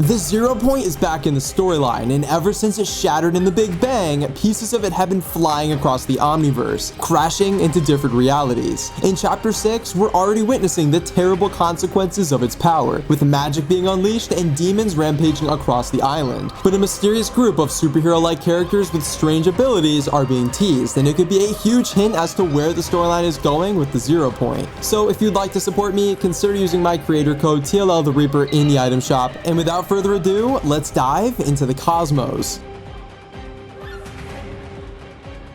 The 0 point is back in the storyline, and ever since it shattered in the Big Bang, pieces of it have been flying across the Omniverse, crashing into different realities. In Chapter 6, we're already witnessing the terrible consequences of its power, with magic being unleashed and demons rampaging across the island. But a mysterious group of superhero-like characters with strange abilities are being teased, and it could be a huge hint as to where the storyline is going with the 0 point. So if you'd like to support me, consider using my creator code TLL the Reaper in the item shop. And without further ado, let's dive into the cosmos.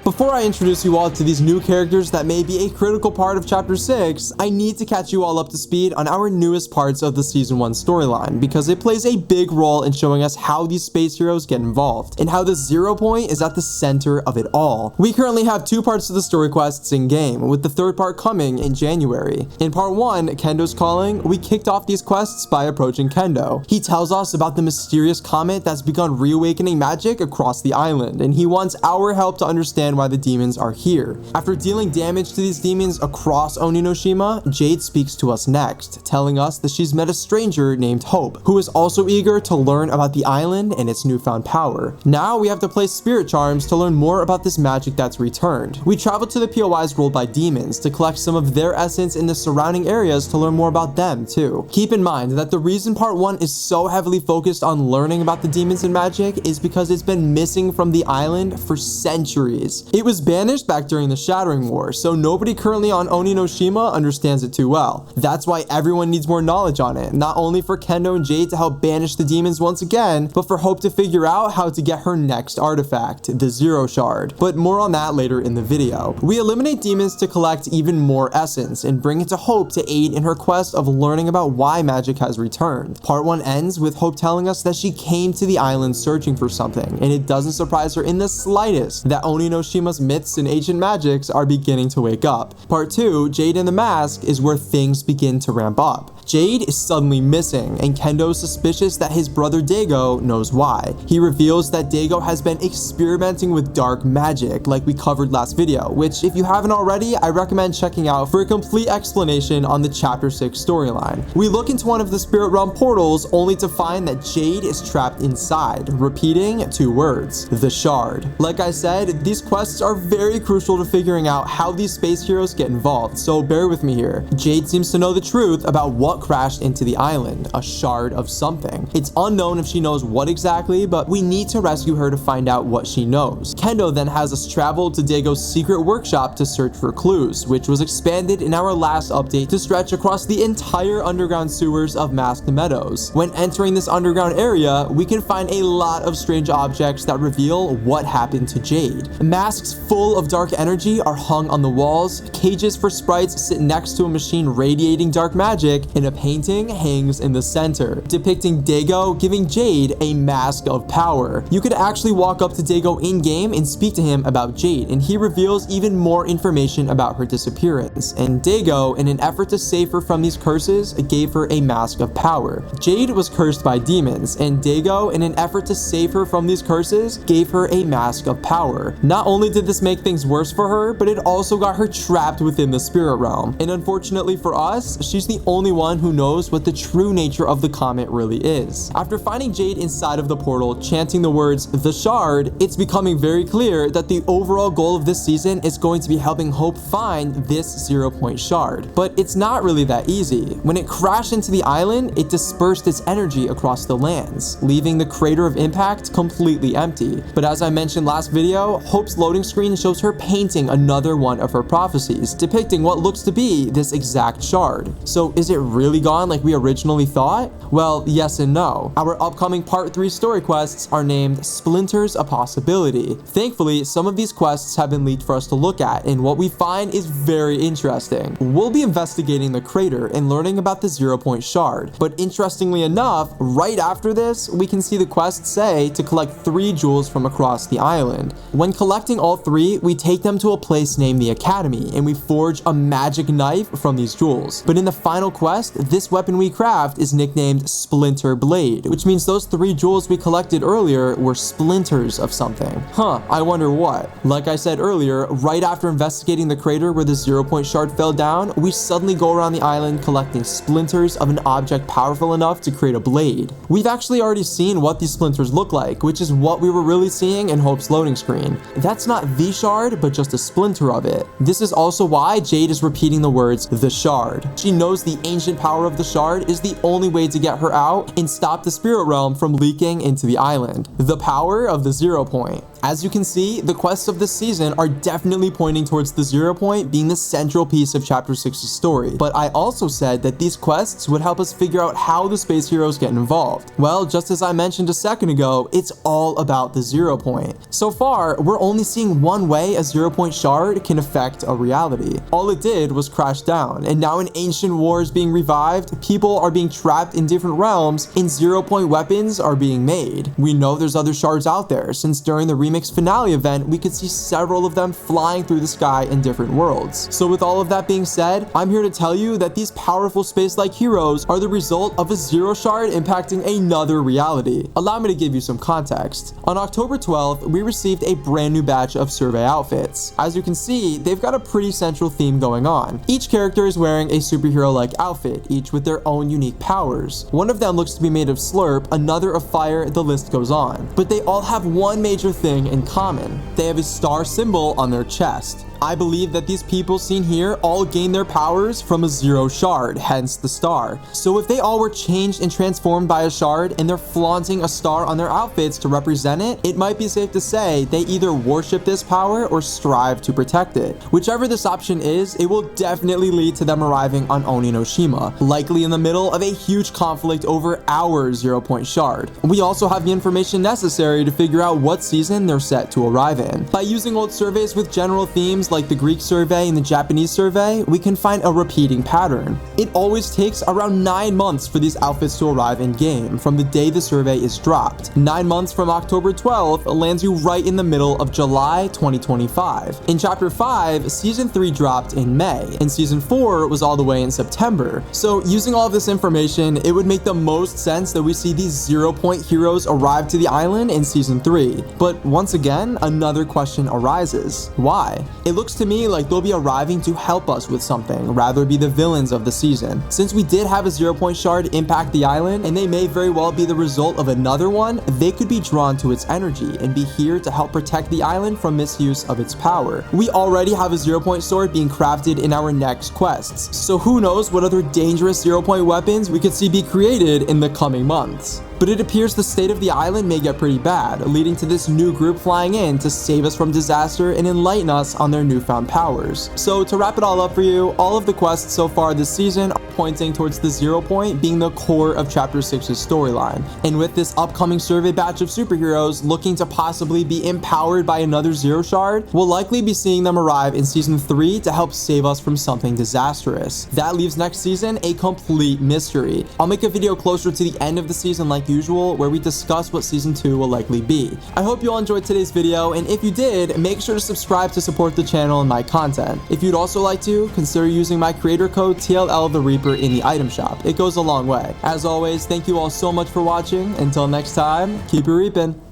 Before I introduce you all to these new characters that may be a critical part of Chapter 6, I need to catch you all up to speed on our newest parts of the Season 1 storyline, because it plays a big role in showing us how these space heroes get involved, and how the 0 point is at the center of it all. We currently have 2 parts of the story quests in-game, with the 3rd part coming in January. In Part 1, Kendo's Calling, we kicked off these quests by approaching Kendo. He tells us about the mysterious comet that's begun reawakening magic across the island, and he wants our help to understand why the demons are here. After dealing damage to these demons across Oninoshima, Jade speaks to us next, telling us that she's met a stranger named Hope, who is also eager to learn about the island and its newfound power. Now we have to place spirit charms to learn more about this magic that's returned. We travel to the POIs ruled by demons to collect some of their essence in the surrounding areas to learn more about them too. Keep in mind that the reason Part 1 is so heavily focused on learning about the demons and magic is because it's been missing from the island for centuries. It was banished back during the Shattering War, so nobody currently on Oninoshima understands it too well. That's why everyone needs more knowledge on it, not only for Kendo and Jade to help banish the demons once again, but for Hope to figure out how to get her next artifact, the 0 Shard. But more on that later in the video. We eliminate demons to collect even more essence, and bring it to Hope to aid in her quest of learning about why magic has returned. Part 1 ends with Hope telling us that she came to the island searching for something, and it doesn't surprise her in the slightest that Oninoshima myths and ancient magics are beginning to wake up. Part 2, Jade and the Mask, is where things begin to ramp up. Jade is suddenly missing, and Kendo is suspicious that his brother Dago knows why. He reveals that Dago has been experimenting with dark magic, like we covered last video, which if you haven't already, I recommend checking out for a complete explanation on the Chapter 6 storyline. We look into one of the spirit realm portals only to find that Jade is trapped inside, repeating 2 words, the Shard. Like I said, these quests are very crucial to figuring out how these space heroes get involved, so bear with me here. Jade seems to know the truth about what crashed into the island, a shard of something. It's unknown if she knows what exactly, but we need to rescue her to find out what she knows. Kendo then has us travel to Dago's secret workshop to search for clues, which was expanded in our last update to stretch across the entire underground sewers of Masked Meadows. When entering this underground area, we can find a lot of strange objects that reveal what happened to Jade. Masks full of dark energy are hung on the walls, cages for sprites sit next to a machine radiating dark magic, and a painting hangs in the center, depicting Dago giving Jade a mask of power. You could actually walk up to Dago in-game and speak to him about Jade, and he reveals even more information about her disappearance. And Dago, in an effort to save her from these curses, gave her a mask of power. Jade was cursed by demons, and Dago, in an effort to save her from these curses, gave her a mask of power. Not only did this make things worse for her, but it also got her trapped within the spirit realm. And unfortunately for us, she's the only one who knows what the true nature of the comet really is. After finding Jade inside of the portal chanting the words the Shard, it's becoming very clear that the overall goal of this season is going to be helping Hope find this 0 point shard. But it's not really that easy. When it crashed into the island, it dispersed its energy across the lands, leaving the crater of impact completely empty. But as I mentioned last video, Hope's loading screen shows her painting another one of her prophecies, depicting what looks to be this exact shard. So is it really gone like we originally thought? Well, yes and no. Our upcoming Part 3 story quests are named Splinters a Possibility. Thankfully, some of these quests have been leaked for us to look at, and what we find is very interesting. We'll be investigating the crater and learning about the 0 point shard, but interestingly enough, right after this, we can see the quest say to collect 3 jewels from across the island. When collecting all 3, we take them to a place named the Academy, and we forge a magic knife from these jewels. But in the final quest, this weapon we craft is nicknamed Splinter Blade, which means those 3 jewels we collected earlier were splinters of something. I wonder what. Like I said earlier, right after investigating the crater where the 0-point shard fell down, we suddenly go around the island collecting splinters of an object powerful enough to create a blade. We've actually already seen what these splinters look like, which is what we were really seeing in Hope's loading screen. That's not the shard, but just a splinter of it. This is also why Jade is repeating the words, the shard. She knows the ancient power of the shard is the only way to get her out and stop the spirit realm from leaking into the island. The power of the 0-point. As you can see, the quests of this season are definitely pointing towards the 0-point being the central piece of Chapter 6's story, but I also said that these quests would help us figure out how the space heroes get involved. Well, just as I mentioned a second ago, it's all about the 0-point. So far, we're only seeing one way a 0-point shard can affect a reality. All it did was crash down, and now an ancient war is being revived, people are being trapped in different realms, and 0-point weapons are being made. We know there's other shards out there, since during the remix finale event, we could see several of them flying through the sky in different worlds. So with all of that being said, I'm here to tell you that these powerful space-like heroes are the result of a 0 shard impacting another reality. Allow me to give you some context. On October 12th, we received a brand new batch of survey outfits. As you can see, they've got a pretty central theme going on. Each character is wearing a superhero-like outfit, each with their own unique powers. One of them looks to be made of slurp, another of fire, the list goes on. But they all have one major thing in common. They have a star symbol on their chest. I believe that these people seen here all gain their powers from a 0 shard, hence the star. So if they all were changed and transformed by a shard and they're flaunting a star on their outfits to represent it, it might be safe to say they either worship this power or strive to protect it. Whichever this option is, it will definitely lead to them arriving on Oninoshima, likely in the middle of a huge conflict over our 0-point shard. We also have the information necessary to figure out what season they're set to arrive in. By using old surveys with general themes like the Greek survey and the Japanese survey, we can find a repeating pattern. It always takes around 9 months for these outfits to arrive in game, from the day the survey is dropped. 9 months from October 12th lands you right in the middle of July 2025. In Chapter 5, Season 3 dropped in May, and Season 4 was all the way in September. So using all of this information, it would make the most sense that we see these 0-point heroes arrive to the island in Season 3. But once again, another question arises. Why? It looks to me like they'll be arriving to help us with something, rather be the villains of the season. Since we did have a 0-point shard impact the island, and they may very well be the result of another one, they could be drawn to its energy and be here to help protect the island from misuse of its power. We already have a 0-point sword being crafted in our next quests, so who knows what other dangerous 0-point weapons we could see be created in the coming months. But it appears the state of the island may get pretty bad, leading to this new group flying in to save us from disaster and enlighten us on their newfound powers. So to wrap it all up for you, all of the quests so far this season are pointing towards the 0-point being the core of Chapter 6's storyline. And with this upcoming survey batch of superheroes looking to possibly be empowered by another 0 shard, we'll likely be seeing them arrive in Season 3 to help save us from something disastrous. That leaves next season a complete mystery. I'll make a video closer to the end of the season like usual, where we discuss what Season 2 will likely be. I hope you all enjoyed today's video, and if you did, make sure to subscribe to support the channel and my content. If you'd also like to, consider using my creator code TLL the Reaper in the item shop. It goes a long way. As always, thank you all so much for watching. Until next time, keep it reaping.